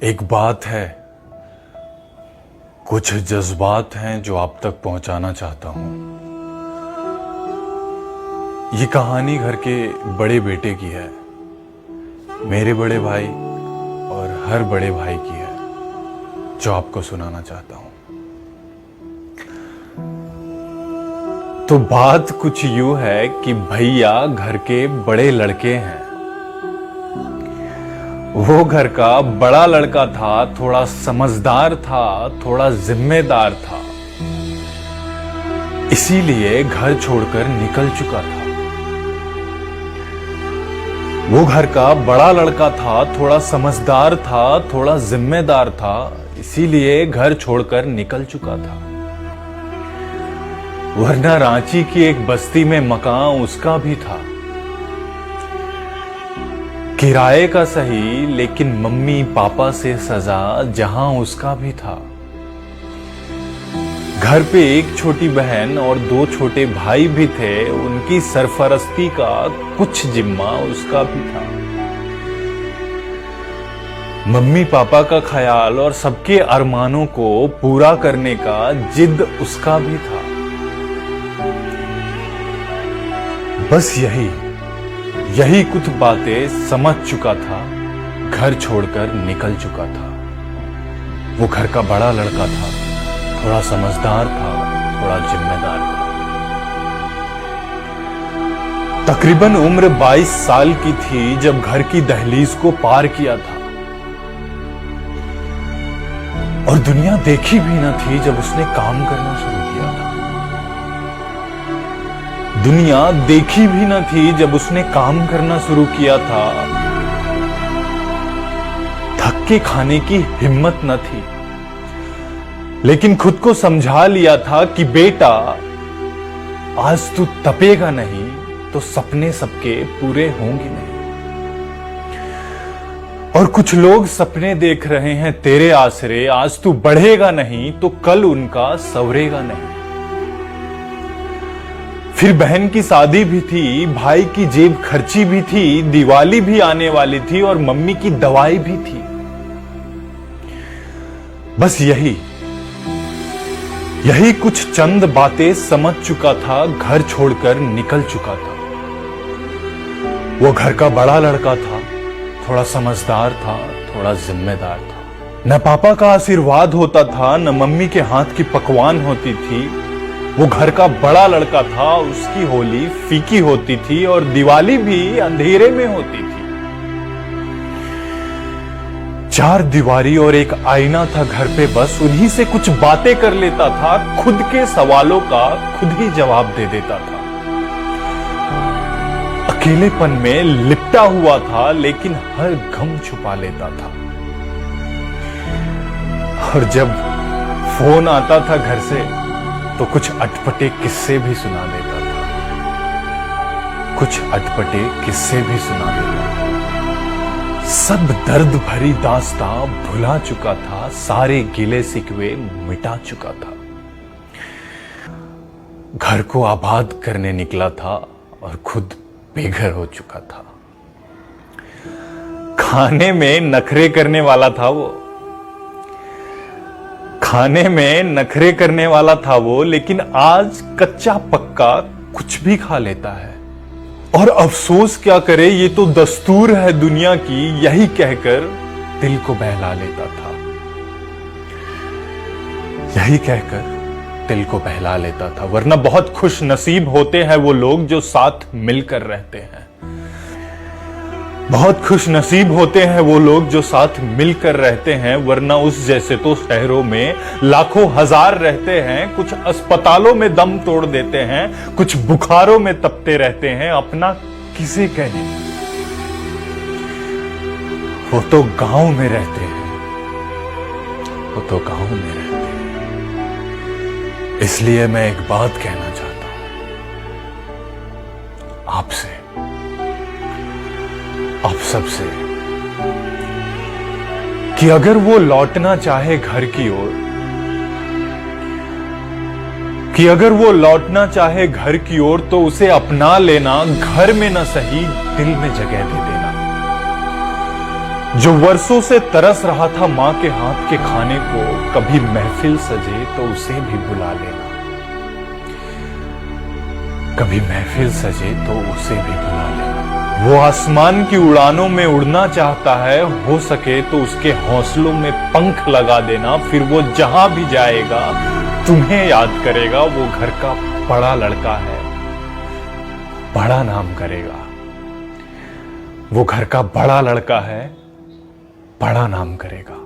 एक बात है, कुछ जज्बात हैं जो आप तक पहुंचाना चाहता हूं। ये कहानी घर के बड़े बेटे की है, मेरे बड़े भाई और हर बड़े भाई की है, जो आपको सुनाना चाहता हूं। तो बात कुछ यूं है कि भैया घर के बड़े लड़के हैं। वो घर का बड़ा लड़का था, थोड़ा समझदार था, थोड़ा जिम्मेदार था, इसीलिए घर छोड़कर निकल चुका था। वो घर का बड़ा लड़का था, थोड़ा समझदार था, थोड़ा जिम्मेदार था, इसीलिए घर छोड़कर निकल चुका था। वरना रांची की एक बस्ती में मकान उसका भी था, किराए का सही, लेकिन मम्मी पापा से सजा जहां उसका भी था। घर पे एक छोटी बहन और 2 छोटे भाई भी थे, उनकी सरफरस्ती का कुछ जिम्मा उसका भी था। मम्मी पापा का ख्याल और सबके अरमानों को पूरा करने का जिद उसका भी था। बस यही कुछ बातें समझ चुका था, घर छोड़कर निकल चुका था। वो घर का बड़ा लड़का था, थोड़ा समझदार था, थोड़ा जिम्मेदार था। तकरीबन उम्र 22 साल की थी जब घर की दहलीज को पार किया था, और दुनिया देखी भी न थी जब उसने काम करना शुरू किया था। दुनिया देखी भी न थी जब उसने काम करना शुरू किया था। थक के खाने की हिम्मत न थी, लेकिन खुद को समझा लिया था कि बेटा, आज तू तपेगा नहीं तो सपने सबके पूरे होंगे नहीं। और कुछ लोग सपने देख रहे हैं तेरे आसरे, आज तू बढ़ेगा नहीं तो कल उनका संवरेगा नहीं। फिर बहन की शादी भी थी, भाई की जेब खर्ची भी थी, दिवाली भी आने वाली थी और मम्मी की दवाई भी थी। बस यही कुछ चंद बातें समझ चुका था, घर छोड़कर निकल चुका था। वो घर का बड़ा लड़का था, थोड़ा समझदार था, थोड़ा जिम्मेदार था। न पापा का आशीर्वाद होता था, न मम्मी के हाथ की पकवान होती थी। वो घर का बड़ा लड़का था, उसकी होली फीकी होती थी और दिवाली भी अंधेरे में होती थी। 4 दीवारी और एक आईना था घर पे, बस उन्हीं से कुछ बातें कर लेता था, खुद के सवालों का खुद ही जवाब दे देता था। अकेलेपन में लिपटा हुआ था, लेकिन हर गम छुपा लेता था। और जब फोन आता था घर से तो कुछ अटपटे किस्से भी सुना देता था, कुछ अटपटे किस्से भी सुना देता था। सब दर्द भरी दास्तां भुला चुका था, सारे गिले शिकवे मिटा चुका था। घर को आबाद करने निकला था और खुद बेघर हो चुका था। खाने में नखरे करने वाला था वो, खाने में नखरे करने वाला था वो, लेकिन आज कच्चा पक्का कुछ भी खा लेता है। और अफसोस क्या करे, ये तो दस्तूर है दुनिया की, यही कहकर दिल को बहला लेता था। यही कहकर दिल को बहला लेता था। वरना बहुत खुश नसीब होते हैं वो लोग जो साथ मिलकर रहते हैं। बहुत खुश नसीब होते हैं वो लोग जो साथ मिलकर रहते हैं, वरना उस जैसे तो शहरों में लाखों हजार रहते हैं। कुछ अस्पतालों में दम तोड़ देते हैं, कुछ बुखारों में तपते रहते हैं, अपना किसे कहें। वो तो गांव में रहते हैं, वो तो गांव में रहते हैं। इसलिए मैं एक बात कहना चाहता हूं आपसे, आप सबसे, कि अगर वो लौटना चाहे घर की ओर, कि अगर वो लौटना चाहे घर की ओर, तो उसे अपना लेना, घर में न सही दिल में जगह दे देना। जो वर्षों से तरस रहा था मां के हाथ के खाने को, कभी महफिल सजे तो उसे भी बुला लेना, कभी महफिल सजे तो उसे भी बुला लेना। वो आसमान की उड़ानों में उड़ना चाहता है, हो सके तो उसके हौसलों में पंख लगा देना, फिर वो जहां भी जाएगा तुम्हें याद करेगा। वो घर का बड़ा लड़का है, बड़ा नाम करेगा। वो घर का बड़ा लड़का है, बड़ा नाम करेगा।